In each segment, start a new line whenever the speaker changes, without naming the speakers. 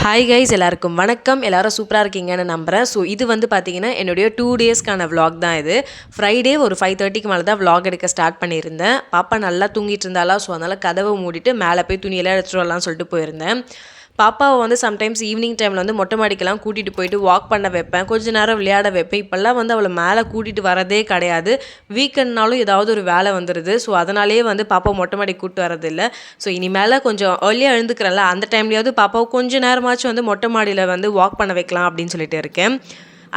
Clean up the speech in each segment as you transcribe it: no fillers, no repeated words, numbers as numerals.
Hi guys, எல்லாருக்கும் வணக்கம். எல்லாரும் சூப்பராக இருக்கீங்கன்னு நம்புகிறேன். ஸோ இது வந்து பார்த்தீங்கன்னா என்னுடைய 2 டேஸ்க்கான vlog தான் இது. ஃப்ரைடே ஒரு 5:30க்கு மேலே தான் vlog எடுக்க ஸ்டார்ட் பண்ணியிருந்தேன். பாப்பா நல்லா தூங்கிட்டு இருந்தாலா, ஸோ அதனால் கதவை மூடிட்டு மேலே போய் துணியெல்லாம் எடுத்துகிட்டு வரலாம்னு சொல்லிட்டு போயிருந்தேன். பாப்பாவை வந்து சம்டைம்ஸ் ஈவினிங் டைமில் வந்து மொட்டை மாடிக்கெல்லாம் கூட்டிகிட்டு போயிட்டு வாக் பண்ண வைப்பேன், கொஞ்ச நேரம் விளையாட வைப்பேன். இப்போல்லாம் வந்து அவளை மேலே கூட்டிகிட்டு வரதே கிடையாது. வீக்கெண்ட்னாலும் ஏதாவது ஒரு வேலை வந்துடுது. ஸோ அதனாலேயே வந்து பாப்பா மொட்டை மாடி கூப்பிட்டு வரதில்லை. ஸோ இனிமேல் கொஞ்சம் ஏர்லியாக எழுந்துக்கிறேன்ல, அந்த டைம்லேயாவது பாப்பாவை கொஞ்சம் நேரமாச்சும் வந்து மொட்டை மாடியில் வந்து வாக் பண்ண வைக்கலாம் அப்படின்னு சொல்லிட்டு இருக்கேன்.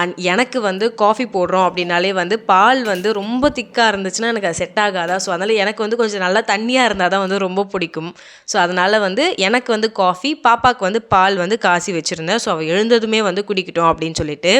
அண்ட் எனக்கு வந்து காஃபி போடுறோம் அப்படின்னாலே வந்து பால் வந்து ரொம்ப திக்காக இருந்துச்சுன்னா எனக்கு அது செட் ஆகாதா. ஸோ அதனால் எனக்கு வந்து கொஞ்சம் நல்லா தண்ணியாக இருந்தால் தான் வந்து ரொம்ப பிடிக்கும். ஸோ அதனால் வந்து எனக்கு வந்து காஃபி, பாப்பாவுக்கு வந்து பால் வந்து காசி வச்சுருந்தேன். ஸோ அவள் எழுந்ததுமே வந்து குடிக்கட்டும் அப்படின்னு சொல்லிட்டு.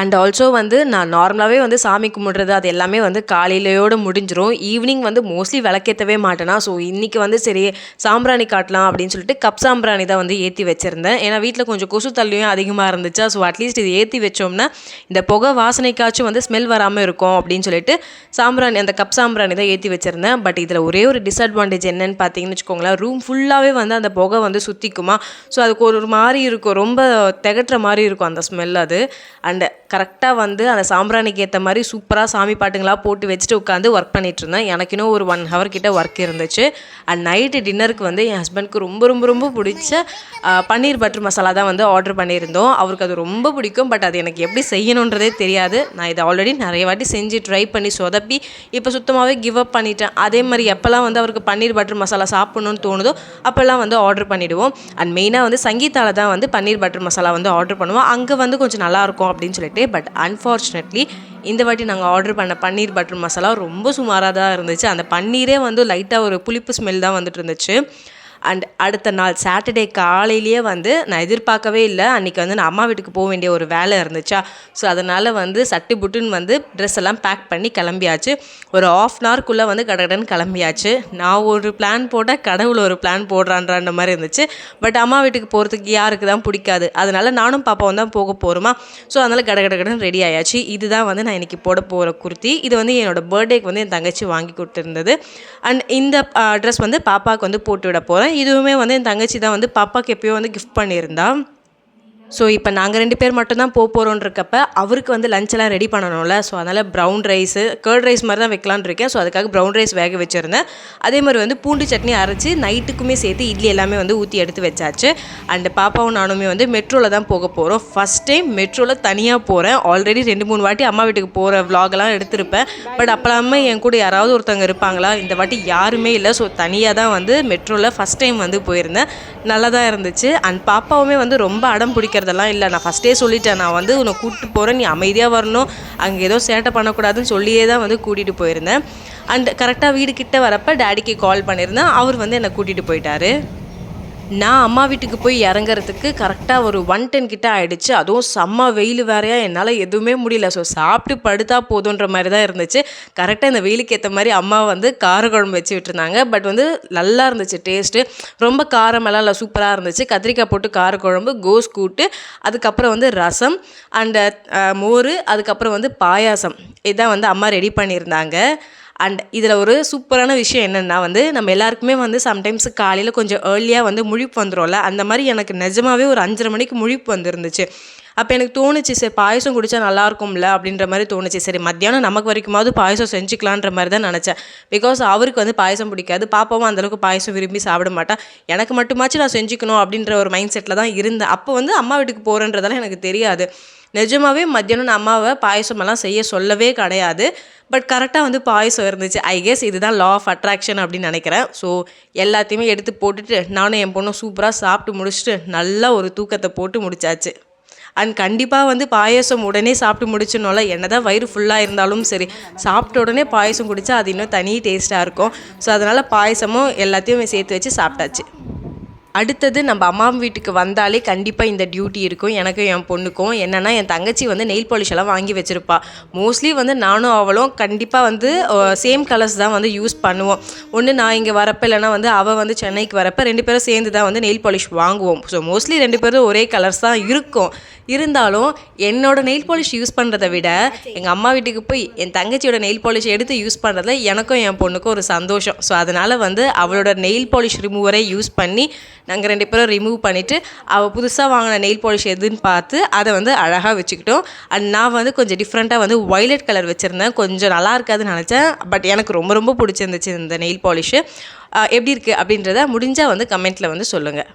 அண்ட் ஆல்சோ வந்து நான் நார்மலாகவே வந்து சாமி கும்பிட்றது அது எல்லாமே வந்து காலையிலையோடு முடிஞ்சிடும். ஈவினிங் வந்து மோஸ்ட்லி விளக்கேற்றவே மாட்டேனா. ஸோ இன்றைக்கி வந்து சரி சாம்பிராணி காட்டலாம் அப்படின்னு சொல்லிட்டு கப் சாம்பிராணி தான் வந்து ஏற்றி வச்சுருந்தேன். ஏன்னா வீட்டில் கொஞ்சம் கொசு தள்ளியும் அதிகமாக இருந்துச்சா. ஸோ அட்லீஸ்ட் இது ஏற்றி வச்சோம்னா இந்த புகை வாசனைக்காச்சும் வந்து ஸ்மெல் வராமல் இருக்கும் அப்படின்னு சொல்லிட்டு சாம்பிராணி, அந்த கப் சாம்பிராணி தான் ஏற்றி வச்சுருந்தேன். பட் இதில் ஒரே ஒரு டிஸ்அட்வான்டேஜ் என்னன்னு பார்த்தீங்கன்னு வச்சுக்கோங்களேன், ரூம் ஃபுல்லாகவே வந்து அந்த புகை வந்து சுற்றிக்குமா. ஸோ அதுக்கு ஒரு மாதிரி இருக்கும், ரொம்ப திகட்டுற மாதிரி இருக்கும் அந்த ஸ்மெல் அது. அண்ட் கரெக்டாக வந்து அந்த சாம்பிராணிக்கு ஏற்ற மாதிரி சூப்பராக சாமி பாட்டுங்களாக போட்டு வச்சுட்டு உட்காந்து ஒர்க் பண்ணிகிட்டு இருந்தேன். எனக்கு இன்னும் ஒரு 1 hour கிட்ட ஒர்க் இருந்துச்சு. அண்ட் நைட்டு டின்னருக்கு வந்து என் ஹஸ்பண்ட்க்கு ரொம்ப ரொம்ப ரொம்ப பிடிச்ச பன்னீர் பட்டர் மசாலா தான் வந்து ஆர்டர் பண்ணியிருந்தோம். அவருக்கு அது ரொம்ப பிடிக்கும். பட் அது எனக்கு எப்படி செய்யணுன்றதே தெரியாது. நான் இதை ஆல்ரெடி நிறைய வாட்டி செஞ்சு ட்ரை பண்ணி சொதப்பி இப்போ சுத்தமாகவே கிவ் அப் பண்ணிட்டேன். அதே மாதிரி எப்போல்லாம் வந்து அவருக்கு பன்னீர் பட்டர் மசாலா சாப்பிட்ணுன்னு தோணுதோ அப்போல்லாம் வந்து ஆர்டர் பண்ணிவிடுவோம். அண்ட் மெயினாக வந்து சங்கீதாவில் தான் வந்து பன்னீர் பட்டர் மசாலா வந்து ஆர்டர் பண்ணுவோம். அங்கே வந்து கொஞ்சம் நல்லாயிருக்கும் அப்படின்னு சொல்லிட்டு. பட் அன்ஃபார்ச்சுனேட்லி இந்த வாட்டி நாங்கள் ஆர்டர் பண்ண பன்னீர் பட்டர் மசாலா ரொம்ப சுமாராக தான் இருந்துச்சு. அந்த பன்னீரே வந்து லைட்டாக ஒரு புளிப்பு ஸ்மெல் தான் வந்துட்டு இருந்துச்சு. அண்ட் அடுத்த நாள் சாட்டர்டே காலையிலேயே வந்து நான் எதிர்பார்க்கவே இல்லை, அன்றைக்கி வந்து நான் அம்மா வீட்டுக்கு போக வேண்டிய ஒரு வேலை இருந்துச்சா. ஸோ அதனால் வந்து சட்டு புட்டுன்னு வந்து ட்ரெஸ் எல்லாம் பேக் பண்ணி கிளம்பியாச்சு. ஒரு 1/2 hourக்குள்ளே வந்து கடகடன்னு கிளம்பியாச்சு. நான் ஒரு பிளான் போட்டால் கடவுள் ஒரு பிளான் போடுறான்ற மாதிரி இருந்துச்சு. பட் அம்மா வீட்டுக்கு போகிறதுக்கு யாருக்கு தான் பிடிக்காது. அதனால் நானும் பாப்பாவும் தான் போக போகிறோமா. ஸோ அதனால் கடகடன்னு ரெடி ஆயாச்சு. இதுதான் வந்து நான் இன்றைக்கி போட போகிற குர்த்தி. இது வந்து என்னோடய பர்த்டேக்கு வந்து என் தங்கச்சி வாங்கி கொடுத்துருந்தது. அண்ட் இந்த ட்ரெஸ் வந்து பாப்பாவுக்கு வந்து போட்டு விட போகிறேன். இதுவுமே வந்து என் தங்கச்சி தான் வந்து பாப்பாவுக்கு எப்போயோ வந்து கிஃப்ட் பண்ணியிருந்தா. ஸோ இப்போ நாங்கள் 2 பேர் மட்டும்தான் போகிறோன்றக்கப்ப அவருக்கு வந்து லஞ்செல்லாம் ரெடி பண்ணணும்ல. ஸோ அதனால் ப்ரௌன் ரைஸு, கர்ட் ரைஸ் மாதிரி தான் வைக்கலான்னு இருக்கேன். ஸோ அதுக்காக ப்ரௌன் ரைஸ் வேக வச்சுருந்தேன். அதே மாதிரி வந்து பூண்டு சட்னி அரைச்சி நைட்டுக்குமே சேர்த்து இட்லி எல்லாமே வந்து ஊற்றி எடுத்து வச்சாச்சு. அண்டு பாப்பாவும் நானுமே வந்து மெட்ரோவில் தான் போக போகிறோம். ஃபஸ்ட் டைம் மெட்ரோவில் தனியாக போகிறேன். ஆல்ரெடி 2-3 வாட்டி அம்மா வீட்டுக்கு போகிற விலாகெல்லாம் எடுத்திருப்பேன். பட் அப்போலாமல் என் கூட யாராவது ஒருத்தவங்க இருப்பாங்களா, இந்த வாட்டி யாருமே இல்லை. ஸோ தனியாக தான் வந்து மெட்ரோவில் ஃபஸ்ட் டைம் வந்து போயிருந்தேன். நல்லா தான் இருந்துச்சு. அண்ட் பாப்பாவுமே வந்து ரொம்ப அடம் பிடிக்கிறதெல்லாம் இல்லை. நான் ஃபஸ்ட்டே சொல்லிட்டேன், நான் வந்து உன்னை கூப்பிட்டு போகிறேன், நீ அமைதியாக வரணும், அங்கே ஏதோ சேட்டை பண்ணக்கூடாதுன்னு சொல்லியே தான் வந்து கூட்டிகிட்டு போயிருந்தேன். அண்ட் கரெக்டாக வீடு கிட்டே வரப்போ டேடிக்கு கால் பண்ணியிருந்தேன். அவர் வந்து என்னை கூட்டிகிட்டு போயிட்டார். நான் அம்மா வீட்டுக்கு போய் இறங்குறதுக்கு கரெக்டாக ஒரு 1:10 கிட்ட ஆகிடுச்சு. அதுவும் செம்ம வெயில் வேறையா, என்னால் எதுவுமே முடியல. ஸோ சாப்பிட்டு படுத்தா போதுன்ற மாதிரி தான் இருந்துச்சு. கரெக்டாக இந்த வெயிலுக்கு ஏற்ற மாதிரி அம்மா வந்து காரக்குழம்பு வச்சு விட்டுருந்தாங்க. பட் வந்து நல்லா இருந்துச்சு டேஸ்ட்டு. ரொம்ப காரமெல்லாம் இல்லை, சூப்பராக இருந்துச்சு. கத்திரிக்காய் போட்டு காரக்குழம்பு, கோஸ் கூட்டு, அதுக்கப்புறம் வந்து ரசம் அண்டு மோர், அதுக்கப்புறம் வந்து பாயாசம். இதான் வந்து அம்மா ரெடி பண்ணியிருந்தாங்க. அண்ட் இதில் ஒரு சூப்பரான விஷயம் என்னென்னா வந்து நம்ம எல்லாருக்குமே வந்து சம்டைம்ஸ் காலையில் கொஞ்சம் ஏர்லியாக வந்து முழிப்பு வந்துடும்ல. அந்த மாதிரி எனக்கு நிஜமாகவே ஒரு 5:30 மணிக்கு முழிப்பு வந்துருந்துச்சு. அப்போ எனக்கு தோணுச்சு, சரி பாயசம் குடித்தா நல்லாயிருக்கும்ல அப்படின்ற மாதிரி தோணுச்சு. சரி மத்தியானம் நமக்கு வரைக்குமாவது பாயசம் செஞ்சுக்கலான்ற மாதிரி தான் நினச்சேன். பிகாஸ் அவருக்கு வந்து பாயசம் பிடிக்காது, பாப்பாவும் அந்தளவுக்கு பாயசம் விரும்பி சாப்பிட மாட்டேன். எனக்கு மட்டுமாச்சும் நான் செஞ்சுக்கணும் அப்படின்ற ஒரு மைண்ட் செட்டில் தான் இருந்தேன். அப்போ வந்து அம்மா வீட்டுக்கு போகிறேன்றதெல்லாம் எனக்கு தெரியாது. நிஜமாகவே மத்தியானம் நான் அம்மாவை பாயசமெல்லாம் செய்ய சொல்லவே கிடையாது. பட் கரெக்டாக வந்து பாயசம் இருந்துச்சு. ஐ கெஸ் இதுதான் லா ஆஃப் அட்ராக்ஷன் அப்படின்னு நினைக்கிறேன். ஸோ எல்லாத்தையுமே எடுத்து போட்டுட்டு நானும் என் பொண்ணும் சூப்பராக சாப்பிட்டு முடிச்சுட்டு நல்லா ஒரு தூக்கத்தை போட்டு முடிச்சாச்சு. அண்ட் கண்டிப்பாக வந்து பாயசம் உடனே சாப்பிட்டு முடிச்சிடணும்ல. என்ன தான் வயிறு ஃபுல்லாக இருந்தாலும் சரி, சாப்பிட்ட உடனே பாயசம் குடித்தா அது இன்னும் தனி டேஸ்ட்டாக இருக்கும். ஸோ அதனால் பாயசமும் எல்லாத்தையும் சேர்த்து வச்சு சாப்பிட்டாச்சு. அடுத்தது நம்ம அம்மா வீட்டுக்கு வந்தாலே கண்டிப்பாக இந்த டியூட்டி இருக்கும் எனக்கும் என் பொண்ணுக்கும். என்னென்னா என் தங்கச்சி வந்து நெயில் பாலிஷ் எல்லாம் வாங்கி வச்சுருப்பா. மோஸ்ட்லி வந்து நானும் அவளும் கண்டிப்பாக வந்து சேம் கலர்ஸ் தான் வந்து யூஸ் பண்ணுவோம். ஒன்று நான் இங்கே வரப்போ, இல்லைனா வந்து அவள் வந்து சென்னைக்கு வரப்போ 2 பேரும் சேர்ந்து தான் வந்து நெயில் பாலிஷ் வாங்குவோம். ஸோ மோஸ்ட்லி 2 பேரும் ஒரே கலர்ஸ் தான் இருக்கும். இருந்தாலும் என்னோடய நெயில் பாலிஷ் யூஸ் பண்ணுறதை விட எங்கள் அம்மா வீட்டுக்கு போய் என் தங்கச்சியோட நெயில் பாலிஷ் எடுத்து யூஸ் பண்ணுறதுல எனக்கும் என் பொண்ணுக்கும் ஒரு சந்தோஷம். ஸோ அதனால் வந்து அவளோட நெயில் பாலிஷ் ரிமூவரை யூஸ் பண்ணி நாங்கள் 2 பேரும் ரிமூவ் பண்ணிவிட்டு அவள் புதுசாக வாங்கின நெயில் பாலிஷ் எதுன்னு பார்த்து அதை வந்து அழகாக வச்சுக்கிட்டோம். அண்ட் நான் வந்து கொஞ்சம் டிஃப்ரெண்ட்டாக வந்து வைலட் கலர் வச்சுருந்தேன். கொஞ்சம் நல்லா இருக்காதுன்னு நினச்சேன், பட் எனக்கு ரொம்ப ரொம்ப பிடிச்சிருந்துச்சு இந்த நெயில் பாலிஷு. எப்படி இருக்குது அப்படின்றத முடிஞ்சால் வந்து கமெண்ட்டில் வந்து சொல்லுங்கள்.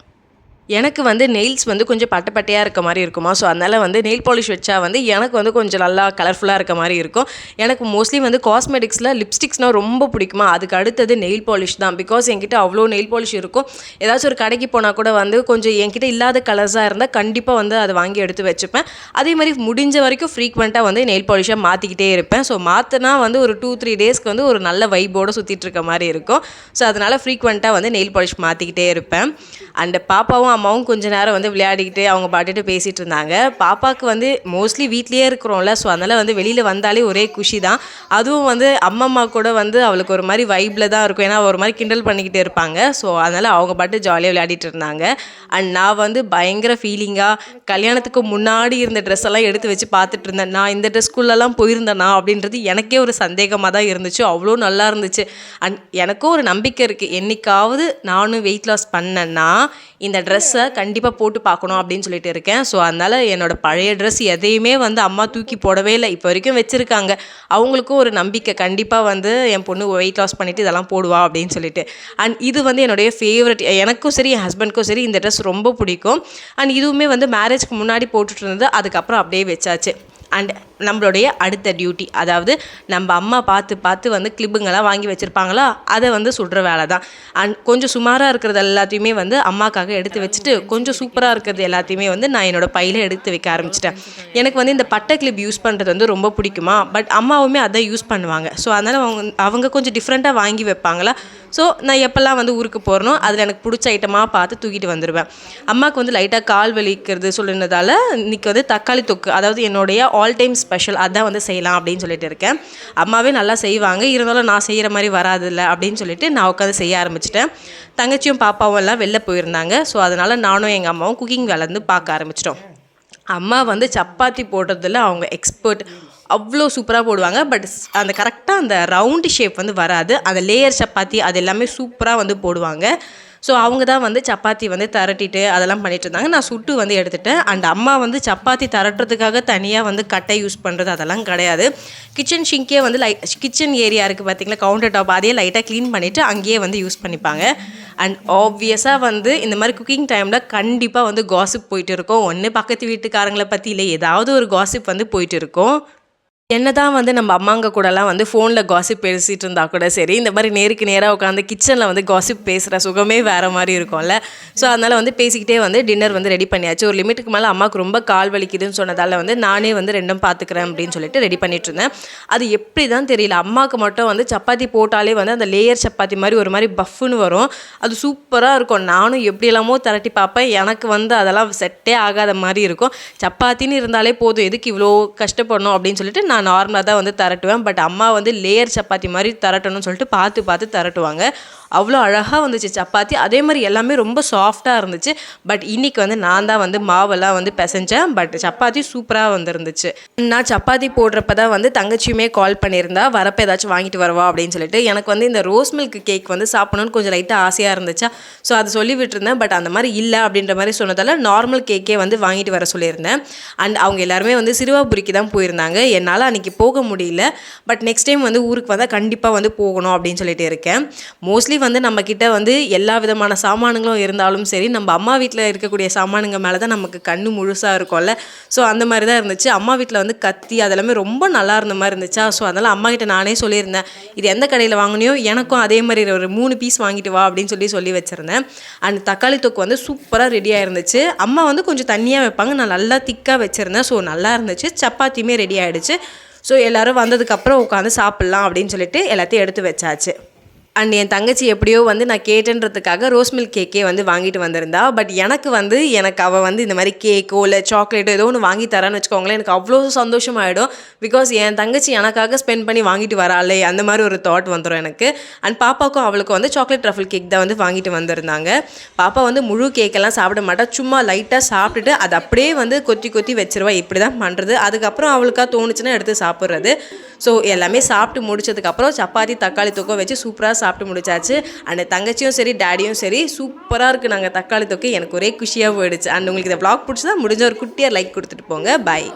எனக்கு வந்து நெயில்ஸ் வந்து கொஞ்சம் பட்டையாக இருக்க மாதிரி இருக்குமா, ஸோ அதனால் வந்து நெயில் பாலிஷ் வச்சா வந்து எனக்கு வந்து கொஞ்சம் நல்லா கலர்ஃபுல்லாக இருக்க மாதிரி இருக்கும். எனக்கு மோஸ்ட்லி வந்து காஸ்மெட்டிக்ஸில் லிப்ஸ்டிக்ஸ்னால் ரொம்ப பிடிக்குமா, அதுக்கு அடுத்தது நெயில் பாலிஷ் தான். பிகாஸ் என்கிட்ட அவ்வளோ நெயில் பாலிஷ் இருக்கும். ஏதாச்சும் ஒரு கடைக்கு போனால் கூட வந்து கொஞ்சம் என்கிட்ட இல்லாத கலர்ஸாக இருந்தால் கண்டிப்பாக வந்து அதை வாங்கி எடுத்து வச்சுப்பேன். அதே மாதிரி முடிஞ்ச வரைக்கும் ஃப்ரீக்வெண்ட்டாக வந்து நெயில் பாலிஷாக மாற்றிக்கிட்டே இருப்பேன். ஸோ மாற்றினா வந்து ஒரு 2-3 டேஸ்க்கு வந்து ஒரு நல்ல வைப்போடு சுற்றிட்டு இருக்க மாதிரி இருக்கும். ஸோ அதனால் ஃப்ரீக்வெண்ட்டாக வந்து நெயில் பாலிஷ் மாற்றிக்கிட்டே இருப்பேன். அண்ட் பாப்பாவும் அம்மாவும் கொஞ்ச நேரம் வந்து விளையாடிக்கிட்டு அவங்க பாட்டுட்டு பேசிகிட்டு இருந்தாங்க. பாப்பாவுக்கு வந்து மோஸ்ட்லி வீட்லேயே இருக்கிறோம்ல, ஸோ அதனால் வந்து வெளியில் வந்தாலே ஒரே குஷி தான். அதுவும் வந்து அம்மம்மா கூட வந்து அவளுக்கு ஒரு மாதிரி வைப்பில் தான் இருக்கும். ஏன்னா ஒரு மாதிரி கிண்டல் பண்ணிக்கிட்டே இருப்பாங்க. ஸோ அதனால் அவங்க பாட்டு ஜாலியாக விளையாடிட்டு இருந்தாங்க. அண்ட் நான் வந்து பயங்கர ஃபீலிங்காக கல்யாணத்துக்கு முன்னாடி இருந்த ட்ரெஸ் எல்லாம் எடுத்து வச்சு பார்த்துட்டு இருந்தேன். நான் இந்த ட்ரெஸ்குள்ளெல்லாம் போயிருந்தேனா அப்படின்றது எனக்கே ஒரு சந்தேகமாக தான் இருந்துச்சு. அவ்வளோ நல்லா இருந்துச்சு. அண்ட் எனக்கும் ஒரு நம்பிக்கை இருக்குது, என்றைக்காவது நானும் வெயிட் லாஸ் பண்ணேன்னா இந்த ட்ரெஸ்ஸை கண்டிப்பாக போட்டு பார்க்கணும் அப்படின்னு சொல்லிட்டு இருக்கேன். ஸோ அதனால் என்னோடய பழைய ட்ரெஸ் எதையுமே வந்து அம்மா தூக்கி போடவே இல்லை, இப்போ வரைக்கும் வச்சுருக்காங்க. அவங்களுக்கும் ஒரு நம்பிக்கை, கண்டிப்பாக வந்து என் பொண்ணு வெயிட் லாஸ் பண்ணிவிட்டு இதெல்லாம் போடுவா அப்படின்னு சொல்லிட்டு. அண்ட் இது வந்து என்னுடைய ஃபேவரட், எனக்கும் சரி என் ஹஸ்பண்ட்க்கும் சரி இந்த ட்ரெஸ் ரொம்ப பிடிக்கும். அண்ட் இதுவுமே வந்து மேரேஜ்க்கு முன்னாடி போட்டுட்டு இருந்தது, அதுக்கப்புறம் அப்படியே வச்சாச்சு. அண்ட் நம்மளுடைய அடுத்த டியூட்டி, அதாவது நம்ம அம்மா பார்த்து வந்து கிளிப்புங்கெல்லாம் வாங்கி வச்சுருப்பாங்களா, அதை வந்து சுடுற வேலை தான். அண்ட் கொஞ்சம் சுமாராக இருக்கிறது எல்லாத்தையுமே வந்து அம்மாக்காக எடுத்து வச்சுட்டு கொஞ்சம் சூப்பராக இருக்கிறது எல்லாத்தையுமே வந்து நான் என்னோடய பையில் எடுத்து வைக்க ஆரம்பிச்சிட்டேன். எனக்கு வந்து இந்த பட்டை கிளிப் யூஸ் பண்ணுறது வந்து ரொம்ப பிடிக்குமா, பட் அம்மாவுமே அதை யூஸ் பண்ணுவாங்க. ஸோ அதனால் அவங்க கொஞ்சம் டிஃப்ரெண்ட்டாக வாங்கி வைப்பாங்களா. ஸோ நான் எப்போல்லாம் வந்து ஊருக்கு போகிறனோ அதில் எனக்கு பிடிச்ச ஐட்டமாக பார்த்து தூக்கிட்டு வந்துடுவேன். அம்மாவுக்கு வந்து லைட்டாக கால் வலிக்கிறது சொல்லினதால் இன்றைக்கி வந்து தக்காளி தொக்கு, அதாவது என்னுடைய ஆல் டைம் ஸ்பெஷல், அதான் வந்து செய்யலாம் அப்படின்னு சொல்லிட்டு இருக்கேன். அம்மாவே நல்லா செய்வாங்க, இருந்தாலும் நான் செய்கிற மாதிரி வராதில்ல அப்படின்னு சொல்லிட்டு நான் உட்காந்து செய்ய ஆரம்பிச்சிட்டேன். தங்கச்சியும் பாப்பாவும் எல்லாம் வெளில போயிருந்தாங்க. ஸோ அதனால் நானும் எங்கள் அம்மாவும் குக்கிங் வேலை வந்து பார்க்க ஆரம்பிச்சிட்டோம். அம்மா வந்து சப்பாத்தி போடுறதுல அவங்க எக்ஸ்பர்ட், அவ்வளோ சூப்பராக போடுவாங்க. பட் அந்த கரெக்டாக அந்த ரவுண்டு ஷேப் வந்து வராது. அந்த லேயர் சப்பாத்தி அது எல்லாமே சூப்பராக வந்து போடுவாங்க. ஸோ அவங்க தான் வந்து சப்பாத்தி வந்து திரட்டிட்டு அதெல்லாம் பண்ணிகிட்டு இருந்தாங்க. நான் சுட்டு வந்து எடுத்துட்டேன். அண்ட் அம்மா வந்து சப்பாத்தி திரட்டுறதுக்காக தனியாக வந்து கட்டை யூஸ் பண்ணுறது அதெல்லாம் கிடையாது. கிச்சன் ஷிங்கே வந்து கிச்சன் ஏரியா இருக்குது பார்த்திங்களா, கவுண்டர் டாப், அதையே லைட்டாக க்ளீன் பண்ணிவிட்டு அங்கேயே வந்து யூஸ் பண்ணிப்பாங்க. அண்ட் ஆப்வியஸாக வந்து இந்த மாதிரி குக்கிங் டைமில் கண்டிப்பாக வந்து காசிப் போயிட்டு இருக்கும். ஒன்று பக்கத்து வீட்டுக்காரங்களை பற்றி இல்லை, ஏதாவது ஒரு காசிப் வந்து போயிட்டு இருக்கும். என்னதான் வந்து நம்ம அம்மாங்க கூடலாம் வந்து ஃபோனில் காசிப் பேசிகிட்டு இருந்தால் கூட சரி, இந்த மாதிரி நேருக்கு நேராக உட்காந்து கிச்சனில் வந்து காசிப் பேசுகிற சுகமே வேறு மாதிரி இருக்கும்ல. ஸோ அதனால் வந்து பேசிக்கிட்டே வந்து டின்னர் வந்து ரெடி பண்ணியாச்சு. ஒரு லிமிட்டுக்கு மேலே அம்மாவுக்கு ரொம்ப கால் வலிக்குதுன்னு சொன்னதால் வந்து நானே வந்து ரெண்டும் பார்த்துக்கிறேன் அப்படின்னு சொல்லிட்டு ரெடி பண்ணிட்டு இருந்தேன். அது எப்படி தான் தெரியல, அம்மாவுக்கு மட்டும் வந்து சப்பாத்தி போட்டாலே வந்து அந்த லேயர் சப்பாத்தி மாதிரி ஒரு மாதிரி பஃப்னு வரும். அது சூப்பராக இருக்கும். நானும் எப்படி எல்லாமோ திரட்டி பார்ப்பேன், எனக்கு வந்து அதெல்லாம் செட்டே ஆகாத மாதிரி இருக்கும். சப்பாத்தின்னு இருந்தாலே போதும், எதுக்கு இவ்வளோ கஷ்டப்படணும் அப்படின்னு சொல்லிட்டு நான் நார்மலாக தான் வந்து திரட்டுவேன். பட் அம்மா வந்து லேயர் சப்பாத்தி மாதிரி திரட்டணும்னு சொல்லிட்டு பார்த்து திரட்டுவாங்க. அவ்வளோ அழகாக வந்துச்சு சப்பாத்தி. அதே மாதிரி எல்லாமே ரொம்ப சாஃப்டாக இருந்துச்சு. பட் இன்றைக்கி வந்து நான் தான் வந்து மாவெல்லாம் வந்து பிசைஞ்சேன். பட் சப்பாத்தி சூப்பராக வந்துருந்துச்சு. நான் சப்பாத்தி போடுறப்ப தான் வந்து தங்கச்சியுமே கால் பண்ணியிருந்தா, வரப்போ ஏதாச்சும் வாங்கிட்டு வருவா அப்படின்னு சொல்லிட்டு. எனக்கு வந்து இந்த ரோஸ் மில்க் கேக் வந்து சாப்பிடணும்னு கொஞ்சம் லைட்டாக ஆசையாக இருந்துச்சா, ஸோ அதை சொல்லி விட்டுருந்தேன். பட் அந்த மாதிரி இல்லை அப்படின்ற மாதிரி சொன்னதால் நார்மல் கேக்கே வந்து வாங்கிட்டு வர சொல்லியிருந்தேன். அண்ட் அவங்க எல்லாருமே வந்து சிறுவாபுரிக்கு தான் போயிருந்தாங்க. என்னால் அன்றைக்கி போக முடியல. பட் நெக்ஸ்ட் டைம் வந்து ஊருக்கு வந்தால் கண்டிப்பாக வந்து போகணும் அப்படின்னு சொல்லிட்டு இருக்கேன். மோஸ்ட்லி வந்து நம்மக்கிட்ட வந்து எல்லா விதமான சாமானுங்களும் இருந்தாலும் சரி, நம்ம அம்மா வீட்டில் இருக்கக்கூடிய சாமானுங்க மேலே தான் நமக்கு கண்ணு முழுசாக இருக்கும்ல. ஸோ அந்த மாதிரி தான் இருந்துச்சு. அம்மா வீட்டில் வந்து கத்தி அதெல்லாமே ரொம்ப நல்லா இருந்த மாதிரி இருந்துச்சா. ஸோ அதனால் அம்மா கிட்ட நானே சொல்லியிருந்தேன், இது எந்த கடையில் வாங்கினியோ எனக்கும் அதே மாதிரி ஒரு 3 பீஸ் வாங்கிட்டு வா அப்படின்னு சொல்லி வச்சுருந்தேன். அண்ட் தக்காளி தொக்கு வந்து சூப்பராக ரெடியாக இருந்துச்சு. அம்மா வந்து கொஞ்சம் தண்ணியாக வைப்பாங்க, நான் நல்லா திக்காக வச்சுருந்தேன். ஸோ நல்லா இருந்துச்சு. சப்பாத்தியுமே ரெடி ஆகிடுச்சு. ஸோ எல்லோரும் வந்ததுக்கப்புறம் உட்காந்து சாப்பிட்லாம் அப்படின்னு சொல்லிட்டு எல்லாத்தையும் எடுத்து வச்சாச்சு. அண்ட் என் தங்கச்சி எப்படியோ வந்து நான் கேட்டேன்றதுக்காக ரோஸ் மில்க் கேக்கே வந்து வாங்கிட்டு வந்திருந்தா. பட் எனக்கு அவள் வந்து இந்த மாதிரி கேக்கோ இல்லை சாக்லேட்டோ ஏதோ ஒன்று வாங்கி தரான்னு வச்சுக்கோங்களேன், எனக்கு அவ்வளோ சந்தோஷமாயிடும். பிகாஸ் என் தங்கச்சி எனக்காக ஸ்பெண்ட் பண்ணி வாங்கிட்டு வராளே, அந்த மாதிரி ஒரு தாட் வந்துடும் எனக்கு. அண்ட் பாப்பாவுக்கும் அவளுக்கும் வந்து சாக்லேட் ட்ரஃபிள் கேக் தான் வந்து வாங்கிட்டு வந்திருந்தாங்க. பாப்பா வந்து முழு கேக்கெல்லாம் சாப்பிட மாட்டா, சும்மா லைட்டாக சாப்பிட்டுட்டு அதை அப்படியே வந்து கொத்தி வச்சிருவா. இப்படி தான் பண்ணுறது. அதுக்கப்புறம் அவளுக்காக தோணுச்சுன்னா எடுத்து சாப்பிட்றது. ஸோ எல்லாமே சாப்பிட்டு முடிச்சதுக்கப்புறம் சப்பாத்தி தக்காளி தொக்கை வச்சு சூப்பராக சாப்பிட்டு முடிச்சாச்சு. அண்ட் தங்கச்சியும் சரி டேடியும் சரி சூப்பராக இருக்குது நாங்கள் தக்காளி தொக்கு. எனக்கு ஒரே குஷியாக போயிடுச்சு. அண்ட் உங்களுக்கு இந்த vlog பிடிச்சதா முடிஞ்ச ஒரு குட்டியாக லைக் கொடுத்துட்டு போங்க. பாய்.